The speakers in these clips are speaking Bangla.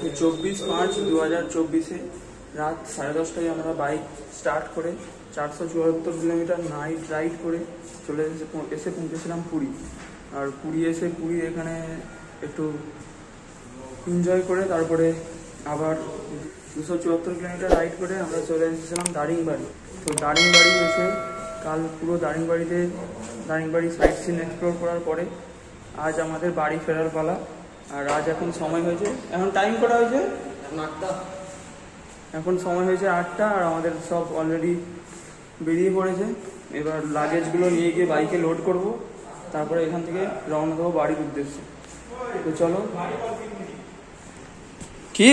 24/5/2024 রাত 10:30টায় আমরা বাইক স্টার্ট করে 474 কিলোমিটার নাইট রাইড করে এসে পৌঁছেছিলাম পুরী। আর পুরী এখানে একটু এনজয় করে তারপরে আবার 274 কিলোমিটার রাইড করে আমরা চলে এসেছিলাম দারিংবাড়ি। তো দারিংবাড়ি এসে কাল পুরো দারিংবাড়ি সাইট সিন এক্সপ্লোর করার পরে আজ আমাদের বাড়ি ফেরার পালা। আর আজ এখন সময় হয়েছে, এখন টাইম করা হয়েছে 8টা, এখন সময় হয়েছে 8টা। আর আমাদের সব অলরেডি বেরিয়ে পড়েছে। এবার লাগেজগুলো নিয়ে গিয়ে বাইকে লোড করব, তারপরে এখান থেকে রওনা দেবো বাড়ির উদ্দেশ্যে। তো চলো। কি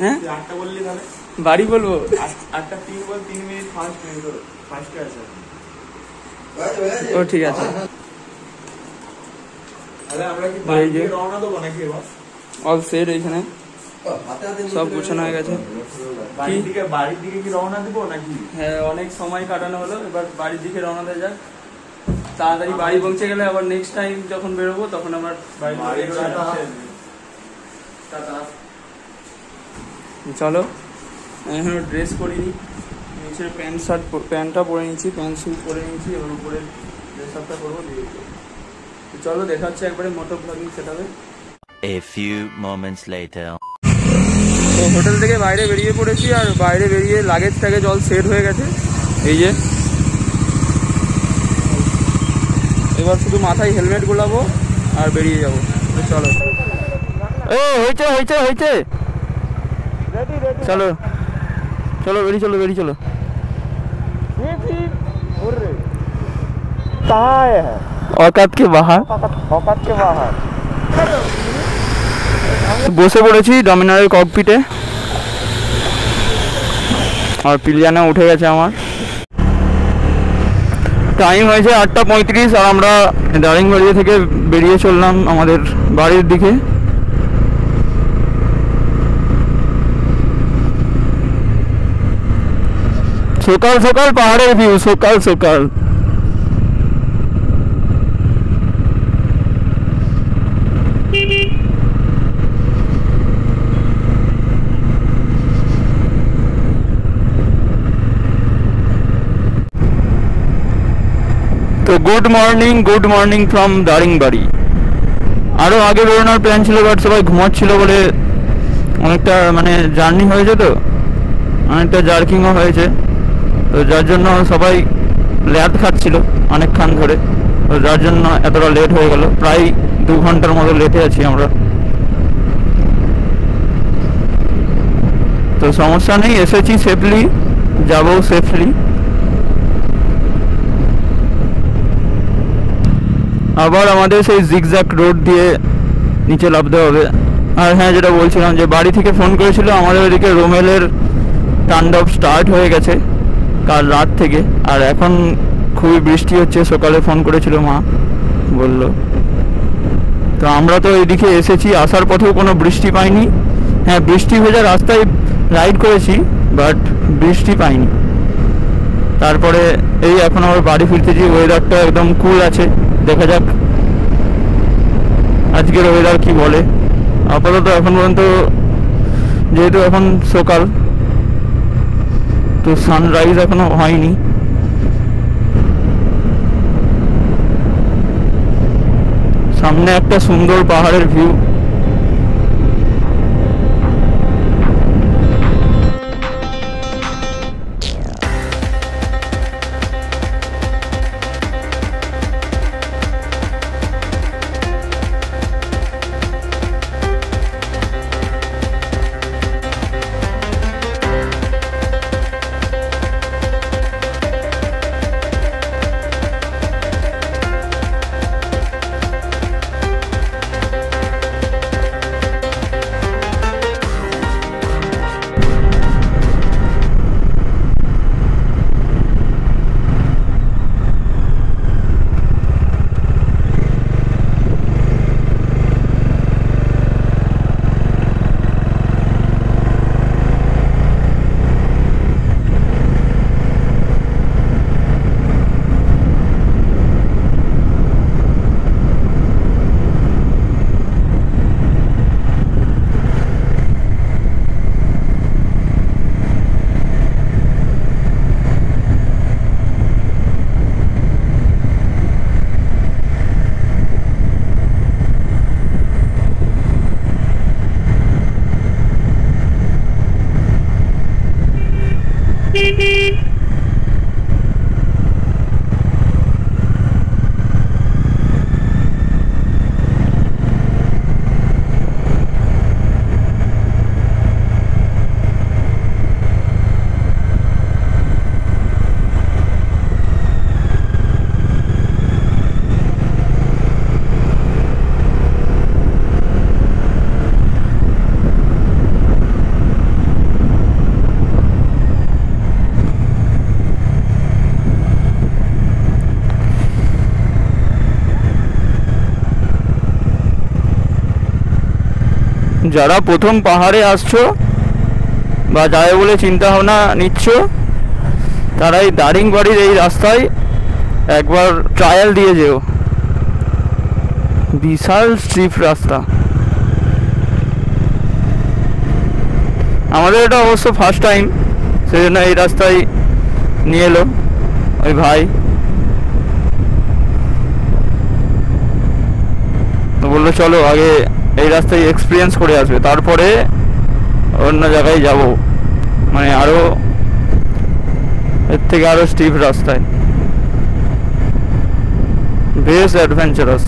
হ্যাঁ 8টা বললি তাহলে বাড়ি বলবো? 8টা 3 বল, 3 মিনিট ফার্স্টে আছে। ও ঠিক আছে। অল সেট এখানে সব গুছানো হয়ে গেছে। বাড়ির দিকে কি রওনা দেবো নাকি? হ্যাঁ, অনেক সময় কাটানো হলো, এবার বাড়ির দিকে রওনা দেওয়া যাক। তাড়াতাড়ি বাড়ি পৌঁছে গেলে আবার নেক্সট টাইম যখন বেরোবো তখন আবার চলো। এখন ড্রেস করিনি, নিচের প্যান্টটা পরে নিচ্ছি, প্যান্ট স্যুট পরে নিচ্ছি, এবার উপরে ড্রেস আপটা করবো। চলো দেখা হচ্ছে একবারে মোটর ব্লগিং সেটআপে। A few moments later. তো হোটেল থেকে বাইরে বেরিয়ে পড়েছি, আর বাইরে বেরিয়ে লাগেজটাকে জল সেট হয়ে গেছে এই যে। এবার শুধু মাথায় হেলমেট গোলাবো আর বেরিয়ে যাবো। চলো। হয়েছে চলো বেরিয়ে চলো। औकात के बाहर বসে পড়েছি ডমিনারের ককপিটে, আর পিলিয়ানা উঠে গেছে আমার। টাইম হয়েছে 8:35 আর আমরা দারিংবাড়ি থেকে বেরিয়ে চললাম আমাদের বাড়ির দিকে। সকাল সকাল পাহাড়ের ভিউ, সকাল সকাল। তো গুড মর্নিং ফ্রম দারিংবাড়ি। আরও আগে বেরোনোর প্ল্যান ছিল, বাট সবাই ঘুমাচ্ছিল বলে অনেকটা জার্নি হয়েছে, তো অনেকটা জার্কিংও হয়েছে। তো যার জন্য সবাই ল্যাদ খাচ্ছিল অনেকক্ষণ ধরে, তো যার জন্য এতটা লেট হয়ে গেল। প্রায় 2 ঘন্টার মতো লেটে আছি আমরা। তো সমস্যা নেই, এসেছি সেফলি, যাবো সেফলি। আবার আমাদের সেই জিগজ্যাগ রোড দিয়ে নিচে নামতে হবে। আর হ্যাঁ, যেটা বলছিলাম যে বাড়ি থেকে ফোন করেছিল, আমাদের ওইদিকে রোমেলের তাণ্ডব স্টার্ট হয়ে গেছে কাল রাত থেকে। আর এখন খুবই বৃষ্টি হচ্ছে, সকালে ফোন করেছিল মা, বলল। তো আমরা তো এইদিকে এসেছি, আসার পথেও কোনো বৃষ্টি পাইনি। হ্যাঁ, বৃষ্টি ভেজা রাস্তায় রাইড করেছি, বাট বৃষ্টি পাইনি। তারপরে এই এখন আবার বাড়ি ফিরতেছি। ওয়েদারটা একদম কুল আছে, দেখা যাক আজকের ওয়েদার কি বলে। আপাতত এখন পর্যন্ত যেহেতু এখন সকাল, তো সানরাইজ এখনো হয়নি। সামনে একটা সুন্দর পাহাড়ের ভিউ। যারা প্রথম পাহাড়ে আসছো বা যাবে বলে চিন্তা ভাবনা নিচ্ছ, তারা এই দারিংবাড়ির এই রাস্তায় একবার ট্রায়াল দিয়ে যেও। বিশাল স্ট্রিপ রাস্তা। আমাদের এটা অবশ্য ফার্স্ট টাইম, সেই জন্য এই রাস্তায় নিয়ে এলো ওই ভাই। তো বললো চলো আগে এই রাস্তায় এক্সপিরিয়েন্স করে আসবে, তারপরে অন্য জায়গায় যাব, মানে আরো এর থেকে আরো স্টিপ রাস্তায়। বেশ অ্যাডভেঞ্চারাস।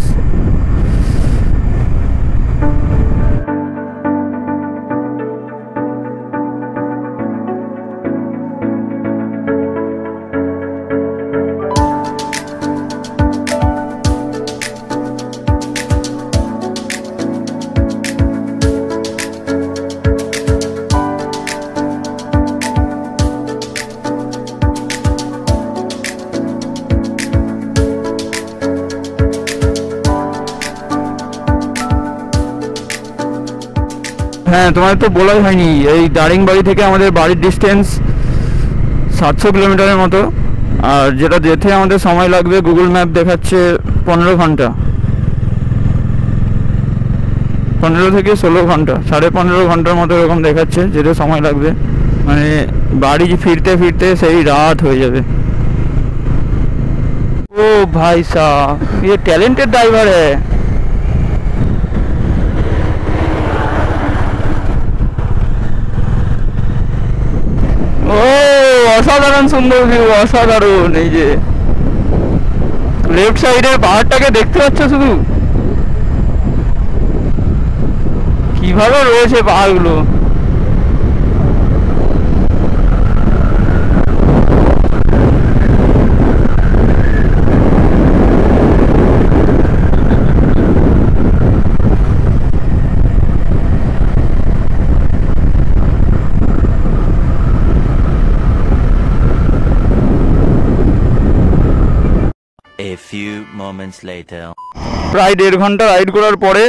হ্যাঁ, তোমাদের তো বলাই হয়নি, এই দারিংবাড়ি থেকে আমাদের বাড়ির ডিস্টেন্স 700 কিলোমিটারের মতো। আর যেটা যেতে আমাদের সময় লাগবে গুগল ম্যাপ দেখাচ্ছে 15 ঘন্টা, 15 থেকে 16 ঘন্টা, 15.5 ঘন্টার মতো এরকম দেখাচ্ছে যেতে সময় লাগবে। মানে বাড়ি ফিরতে ফিরতে সেই রাত হয়ে যাবে। ও ভাই সাহব, ये टैलेंटेड ड्राइवर है। ও অসাধারণ সুন্দর ভিউ, অসাধারণ। এই যে লেফট সাইডে পাহাড়টাকে দেখতে পাচ্ছ শুধু, কিভাবে রয়েছে পাহাড়গুলো। A few moments later. প্রায় 1.5 ঘন্টা রাইড করার পরে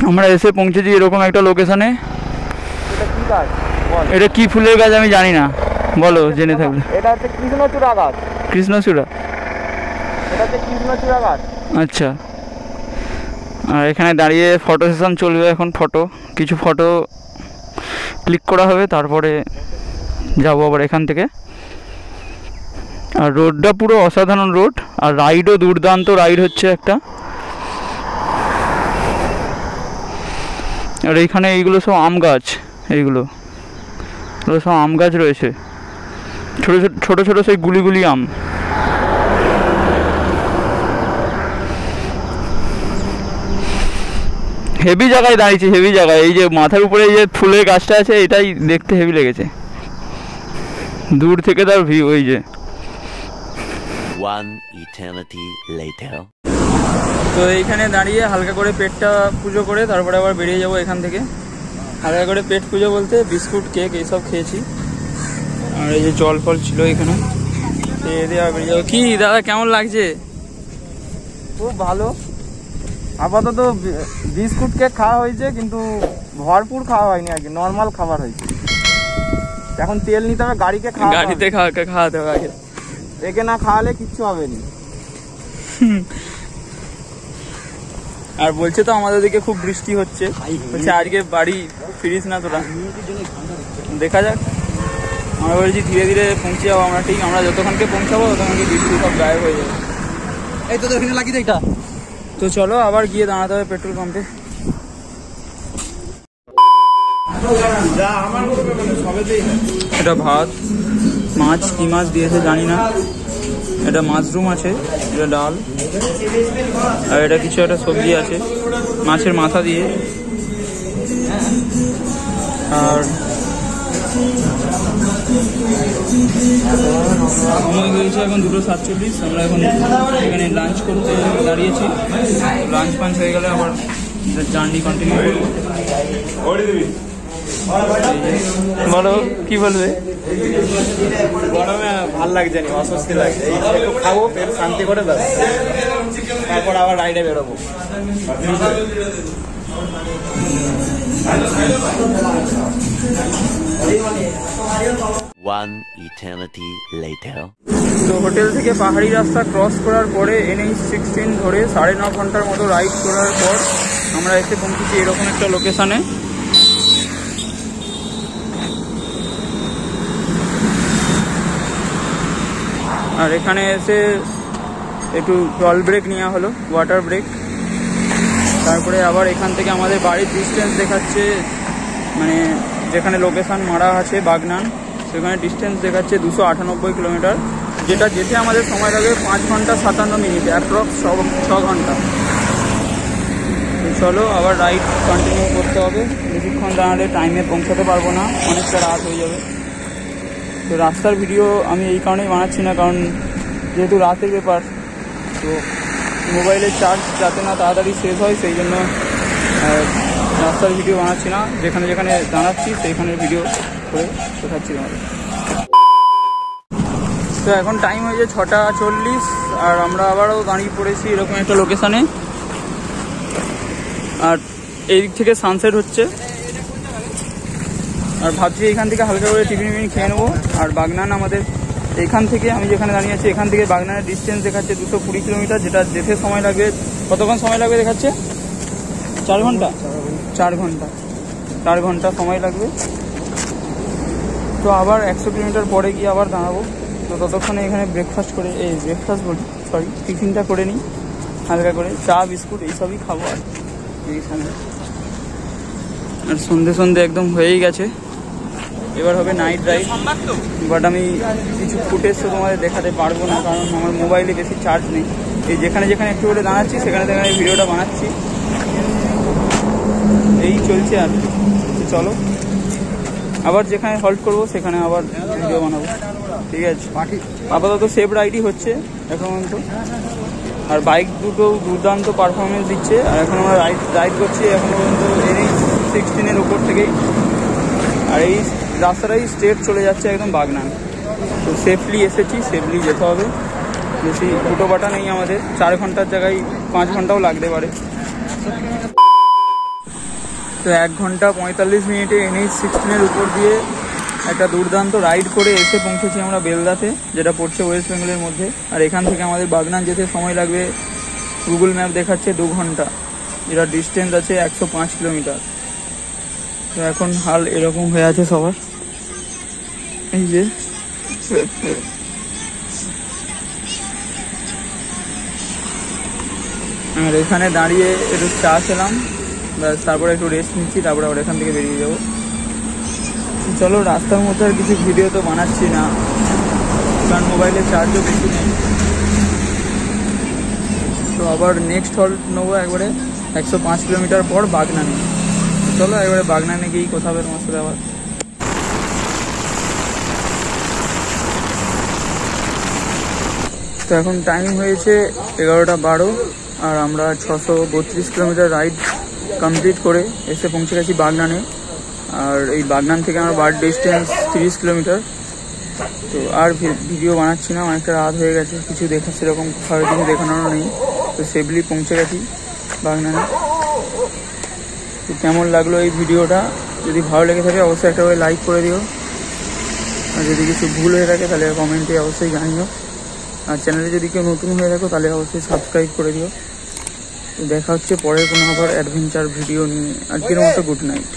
আমরা এসে পৌঁছেছি এরকম একটা লোকেশনে। এটা কি গাছ বল? এটা কি ফুলের গাছ আমি জানি না, বলো জেনে থাকলে। এটা হচ্ছে কৃষ্ণচূড়া গাছ। কৃষ্ণচূড়া? এটা হচ্ছে কৃষ্ণচূড়া গাছ। আচ্ছা। আর এখানে দাঁড়িয়ে ফটো সেশন চলবে এখন। কিছু ফটো ক্লিক করা হবে, তারপরে যাবো আবার এখান থেকে। আর রোডটা পুরো অসাধারণ রোড, আর রাইডও দুর্দান্ত রাইড হচ্ছে একটা। আর এইখানে এইগুলো সব আম গাছ, এইগুলো সব আম গাছ রয়েছে, ছোটো ছোটো ছোটো সেই গুলি আম। হেভি জায়গায় দাঁড়িয়েছি, হেভি জায়গায়। এই যে মাথার উপরে এই যে ফুলের গাছটা আছে, এটাই দেখতে হেভি লেগেছে দূর থেকে তার ভিউ। ওই যে One eternity later. তো এইখানে দাঁড়িয়ে হালকা করে পেটটা পুজো করে তারপরে আবার বেরিয়ে যাব এখান থেকে। হালকা করে পেট পুজো বলতে বিস্কুট কেক এইসব খেয়েছি, আর এই যে জল ফল ছিল এখানে, খেয়ে দিয়ে আবার বেরিয়ে যাবো। কি দাদা কেমন লাগছে? খুব ভালো। আপাতত বিস্কুট কেক খাওয়া হয়েছে, কিন্তু ভরপুর খাওয়া হয়নি আর কি, নর্মাল খাবার হয়েছে। এখন তেল নিতে হবে, গাড়িতে খাওয়াতে হবে আগে। একে না খাওয়ালে কিচ্ছু হবে না। আর বলছে তো আমাদের দিকে খুব বৃষ্টি হচ্ছে, বলছে আজকে বাড়ি ফিরিস না তোরা। দেখা যাক, আমরা বলছি ধীরে ধীরে পৌঁছে যাবো আমরা। ঠিক আমরা যতক্ষণকে পৌঁছাবো ততক্ষণকে বৃষ্টি সব গায়েব হয়ে যাবে। এই তো এখানে লাগিয়ে দেয়। তো চলো আবার গিয়ে দাঁড়াতে হবে পেট্রোল পাম্পে। এটা ভাত, মাছ, কি মাছ দিয়েছে জানি না। এটা মাশরুম আছে, এটা ডাল, আর এটা কিছু একটা সবজি আছে মাছের মাথা দিয়ে। আর সময় হয়েছে এখন 2:47। আমরা এখন এখানে লাঞ্চ করতে দাঁড়িয়েছি। লাঞ্চ পাঞ্চ হয়ে গেলে আবার জার্নি কন্টিনিউ করবো। বলো কি বলবে? গরমে ভাল লাগছে না, অস্বস্তি লাগছে। একটু খাবো, পেট শান্তি করে ব্যাস, তারপর আবার রাইডে বেরোবো। One eternity later. তো হোটেল থেকে পাহাড়ি রাস্তা ক্রস করার পরে NH-16 ধরে 9.5 ঘন্টার মতো রাইড করার পর আমরা এসে পৌঁছেছি এরকম একটা লোকেশানে। আর এখানে এসে একটু জল ব্রেক নেওয়া হলো, ওয়াটার ব্রেক। তারপরে আবার এখান থেকে আমাদের বাড়ির ডিস্টেন্স দেখাচ্ছে, মানে যেখানে লোকেশান মারা আছে বাগনান, সেখানে ডিস্টেন্স দেখাচ্ছে 298 কিলোমিটার, যেটা যেতে আমাদের সময় লাগবে 5 ঘন্টা 57 মিনিট, অ্যাপ্রক্স 6 ঘন্টা। চলো আবার রাইড কন্টিনিউ করতে হবে, বেশিক্ষণ দাঁড়ালে টাইমে পৌঁছাতে পারবো না, অনেকটা রাত হয়ে যাবে। তো রাস্তার ভিডিও আমি এই কারণেই বানাচ্ছি না, কারণ যেহেতু রাতের ব্যাপার, তো মোবাইলের চার্জ যাতে না তাড়াতাড়ি শেষ হয়, সেই জন্য রাস্তার ভিডিও বানাচ্ছি না। যেখানে যেখানে দাঁড়াচ্ছি সেইখানের ভিডিও করে দেখাচ্ছি তোমাদের। তো এখন টাইম হয়েছে 6:40, আর আমরা আবারও দাঁড়িয়ে পড়েছি এরকম একটা লোকেশানে। আর এই দিক থেকে সানসেট হচ্ছে, আর ভাবছি এখান থেকে হালকা করে টিফিন খেয়ে নেবো। আর বাগনান আমাদের এখান থেকে, আমি যেখানে দাঁড়িয়ে আছি এখান থেকে বাগনানের ডিস্টেন্স দেখাচ্ছে 220 কিলোমিটার, যেটা যেতে সময় লাগবে, কতক্ষণ সময় লাগবে দেখাচ্ছে 4 ঘন্টা 4 ঘন্টা সময় লাগবে। তো আবার 100 কিলোমিটার পরে গিয়ে আবার দাঁড়াবো। তো ততক্ষণে এখানে টিফিনটা করে নিই হালকা করে, চা বিস্কুট এইসবই খাবো। আর এই সময় আর সন্ধে একদম হয়েই গেছে, এবার হবে নাইট ড্রাইভ। বাট আমি কিছু ফুটেজ তো তোমাদের দেখাতে পারবো না, কারণ আমার মোবাইলে বেশি চার্জ নেই। এই যেখানে যেখানে একটু করে দাঁড়াচ্ছি সেখানে ভিডিওটা বানাচ্ছি, এই চলছে। আর চলো আবার যেখানে হল্ট করবো সেখানে আবার ভিডিও বানাবো, ঠিক আছে? আপাতত সেফ রাইডই হচ্ছে এখন পর্যন্ত, আর বাইক দুটো দুর্দান্ত পারফরমেন্স দিচ্ছে। আর এখন আমরা রাইড করছি এখনো পর্যন্ত NH-16 উপর থেকেই, আর এই রাস্তাটাই স্ট্রেট চলে যাচ্ছে একদম বাগনান। তো সেফলি এসেছি, সেফলি যেতে হবে, বেশি দুটো বাটা নেই আমাদের। 4 ঘন্টার জায়গায় 5 ঘন্টাও লাগতে পারে। তো 1 ঘন্টা 45 মিনিটে NH-16 উপর দিয়ে একটা দুর্দান্ত রাইড করে এসে পৌঁছেছি আমরা বেলদাতে, যেটা পড়ছে ওয়েস্ট বেঙ্গলের মধ্যে। আর এখান থেকে আমাদের বাগনান যেতে সময় লাগবে, গুগল ম্যাপ দেখাচ্ছে 2 ঘন্টা, যেটা ডিস্টেন্স আছে 105 কিলোমিটার। তো এখন হাল এরকম হয়ে আছে সবার, এই যে আর এখানে দাঁড়িয়ে একটু চা খেলাম, ব্যাস, তারপরে একটু রেস্ট নিচ্ছি, তারপরে আবার এখান থেকে বেরিয়ে যাবো। চলো, রাস্তার মধ্যে আর কিছু ভিডিও তো বানাচ্ছি না, কারণ মোবাইলের চার্জও বেশি নেই। তো আবার নেক্সট হল্ট নেবো একবারে 105 কিলোমিটার পর বাগনানে। চলো একবারে বাগনানে গিয়েই কথা হবে তোমার সাথে আবার। তো এখন টাইম হয়েছে 11:12, আর আমরা 632 কিলোমিটার রাইড কমপ্লিট করে এসে পৌঁছে গেছি বাগনানে। আর এই বাগনান থেকে আমার বাড়ির ডিস্টেন্স 30 কিলোমিটার। তো আর ভিডিও বানাচ্ছি না, অনেকটা রাত হয়ে গেছে, কিছু সেরকম কোথাও কিছু দেখানোর নেই। তো সেফলি পৌঁছে গেছি বাগনানে। তো কেমন লাগলো এই ভিডিওটা? যদি ভালো লেগে থাকে অবশ্যই একটা করে লাইক করে দিও, আর যদি কিছু ভুল হয়ে থাকে তাহলে কমেন্টে অবশ্যই জানিও। আর চ্যানেলে যদি কেউ নতুন হয়ে থাকো তাহলে অবশ্যই সাবস্ক্রাইব করে দিও। তো দেখা হচ্ছে পরের কোনো আবার অ্যাডভেঞ্চার ভিডিও নিয়ে। আজকের মতো গুড নাইট।